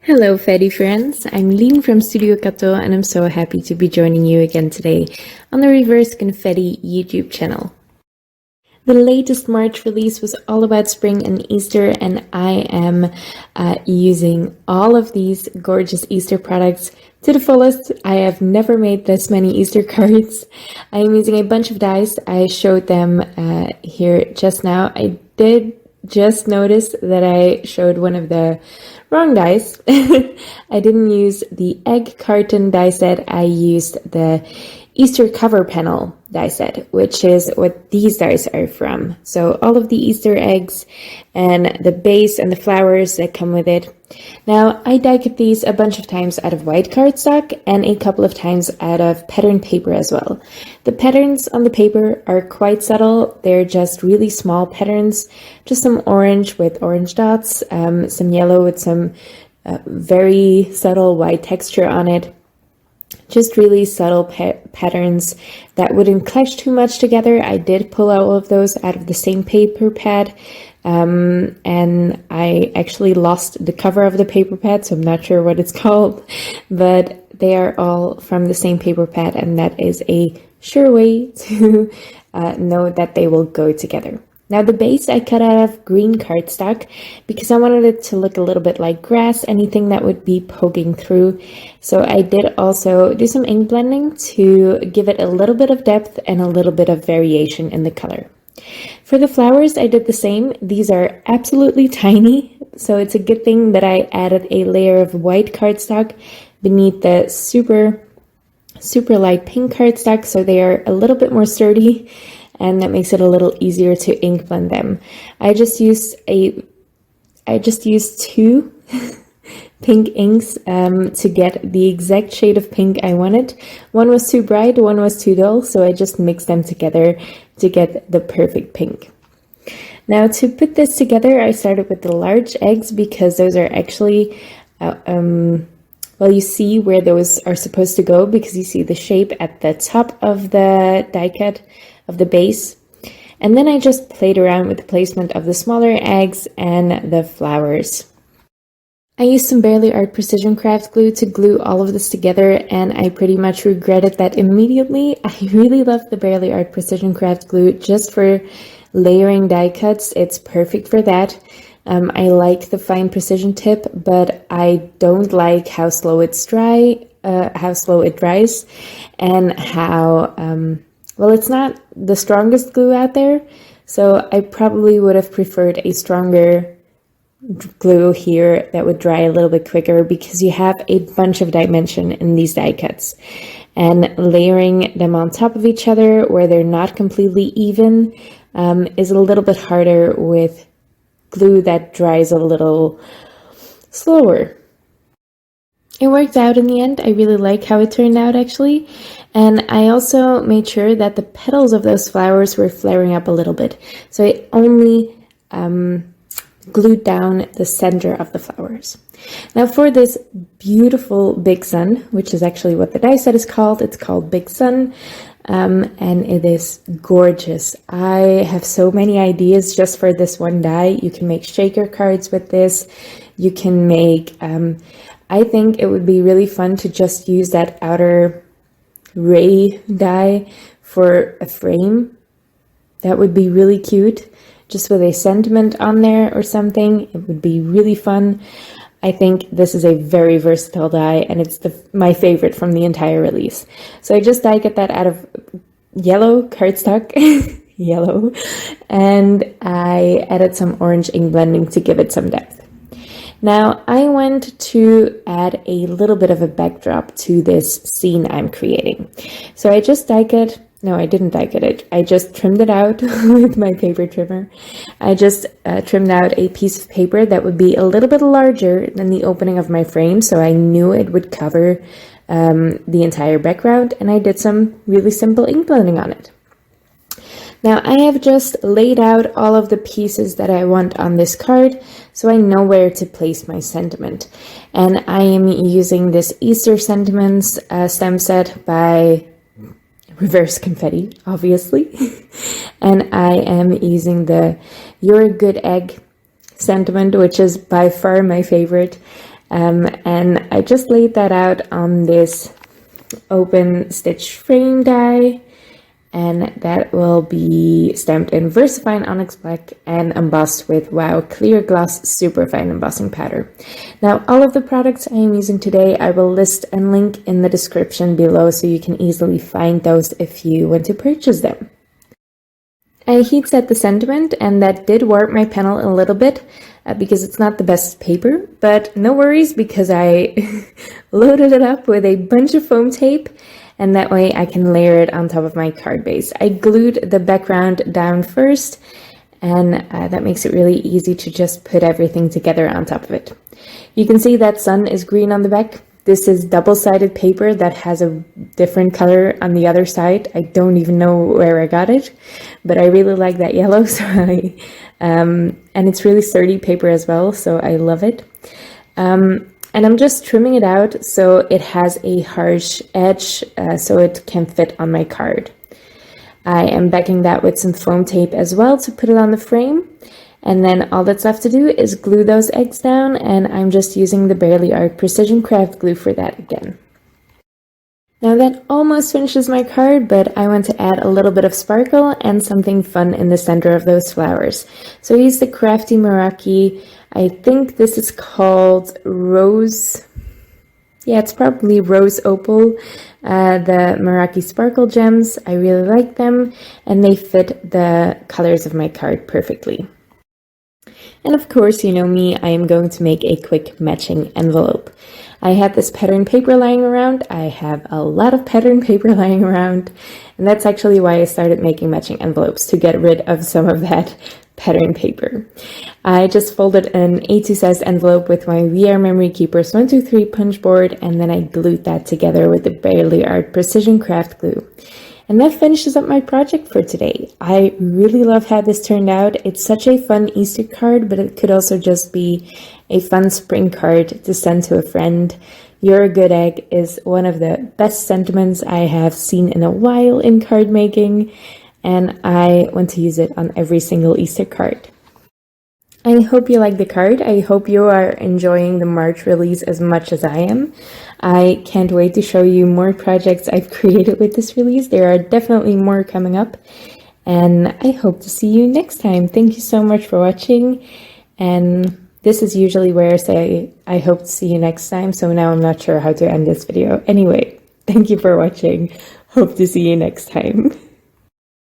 Hello, Fetti friends. I'm Lean from Studio Kato, and I'm so happy to be joining you again today on the Reverse Confetti YouTube channel. The latest March release was all about spring and Easter, and I am using all of these gorgeous Easter products to the fullest. I have never made this many Easter cards. I am using a bunch of dies. I showed them here just now. I did just notice that I showed one of the wrong dies. I didn't use the egg carton die set. I used the Easter cover panel die set, which is what these dies are from. So all of the Easter eggs and the base and the flowers that come with it. Now, I die cut these a bunch of times out of white cardstock and a couple of times out of pattern paper as well. The patterns on the paper are quite subtle. They're just really small patterns, just some orange with orange dots, some yellow with some very subtle white texture on it. Just really subtle patterns that wouldn't clash too much together. I did pull all of those out of the same paper pad, and I actually lost the cover of the paper pad, so I'm not sure what it's called, but they are all from the same paper pad, and that is a sure way to know that they will go together. Now the base I cut out of green cardstock because I wanted it to look a little bit like grass, anything that would be poking through. So I did also do some ink blending to give it a little bit of depth and a little bit of variation in the color. For the flowers, I did the same. These are absolutely tiny, so it's a good thing that I added a layer of white cardstock beneath the super light pink cardstock, so they are a little bit more sturdy, and that makes it a little easier to ink blend them. I just used two pink inks to get the exact shade of pink I wanted. One was too bright, one was too dull, so I just mixed them together to get the perfect pink. Now to put this together, I started with the large eggs because those are actually well, you see where those are supposed to go because you see the shape at the top of the die cut of the base. And then I just played around with the placement of the smaller eggs and the flowers. I used some Barely Art Precision Craft glue to glue all of this together, and I pretty much regretted that immediately. I really love the Barely Art Precision Craft glue just for layering die cuts. It's perfect for that. I like the fine precision tip, but I don't like how slow it dries, and how well, it's not the strongest glue out there, so I probably would have preferred a stronger glue here that would dry a little bit quicker because you have a bunch of dimension in these die cuts. And layering them on top of each other where they're not completely even is a little bit harder with glue that dries a little slower. It worked out in the end. I really like how it turned out actually. And I also made sure that the petals of those flowers were flaring up a little bit. So I only glued down the center of the flowers. Now for this beautiful Big Sun, which is actually what the die set is called, it's called Big Sun, and it is gorgeous. I have so many ideas just for this one die. You can make shaker cards with this. You can make, I think it would be really fun to just use that outer ray die for a frame. That would be really cute, just with a sentiment on there or something. It would be really fun. I think this is a very versatile die, and it's my favorite from the entire release. So I just die cut that out of yellow cardstock, yellow, and I added some orange ink blending to give it some depth. Now I went to add a little bit of a backdrop to this scene I'm creating. So I just die cut. No, I didn't die cut it. I just trimmed it out with my paper trimmer. I just trimmed out a piece of paper that would be a little bit larger than the opening of my frame, so I knew it would cover the entire background, and I did some really simple ink blending on it. Now I have just laid out all of the pieces that I want on this card, so I know where to place my sentiment. And I am using this Easter Sentiments stem set by Reverse Confetti, obviously. And I am using the You're a Good Egg sentiment, which is by far my favorite. And I just laid that out on this open stitch frame die, and that will be stamped in Versafine Onyx Black and embossed with Wow Clear Gloss Superfine Embossing Powder. Now, all of the products I am using today, I will list and link in the description below so you can easily find those if you want to purchase them. I heat set the sentiment, and that did warp my panel a little bit because it's not the best paper, but no worries because I loaded it up with a bunch of foam tape, and that way I can layer it on top of my card base. I glued the background down first, and that makes it really easy to just put everything together on top of it. You can see that sun is green on the back. This is double-sided paper that has a different color on the other side. I don't even know where I got it, but I really like that yellow, so and it's really sturdy paper as well, so I love it. And I'm just trimming it out so it has a harsh edge so it can fit on my card. I am backing that with some foam tape as well to put it on the frame. And then all that's left to do is glue those eggs down, and I'm just using the Barely Art Precision Craft glue for that again. Now that almost finishes my card, but I want to add a little bit of sparkle and something fun in the center of those flowers. So I used the Crafty Meraki. I think this is called Rose. Yeah, it's probably Rose Opal. The Meraki Sparkle Gems. I really like them, and they fit the colors of my card perfectly. And of course, you know me, I am going to make a quick matching envelope. I had this pattern paper lying around. I have a lot of pattern paper lying around, and that's actually why I started making matching envelopes, to get rid of some of that pattern paper. I just folded an A2 size envelope with my VR Memory Keepers 123 punch board, and then I glued that together with the Barely Art Precision Craft glue. And that finishes up my project for today. I really love how this turned out. It's such a fun Easter card, but it could also just be a fun spring card to send to a friend. You're a good egg is one of the best sentiments I have seen in a while in card making, and I want to use it on every single Easter card. I hope you like the card. I hope you are enjoying the March release as much as I am. I can't wait to show you more projects I've created with this release. There are definitely more coming up, and I hope to see you next time. Thank you so much for watching, and this is usually where I say I hope to see you next time, so now I'm not sure how to end this video. Anyway, thank you for watching. Hope to see you next time.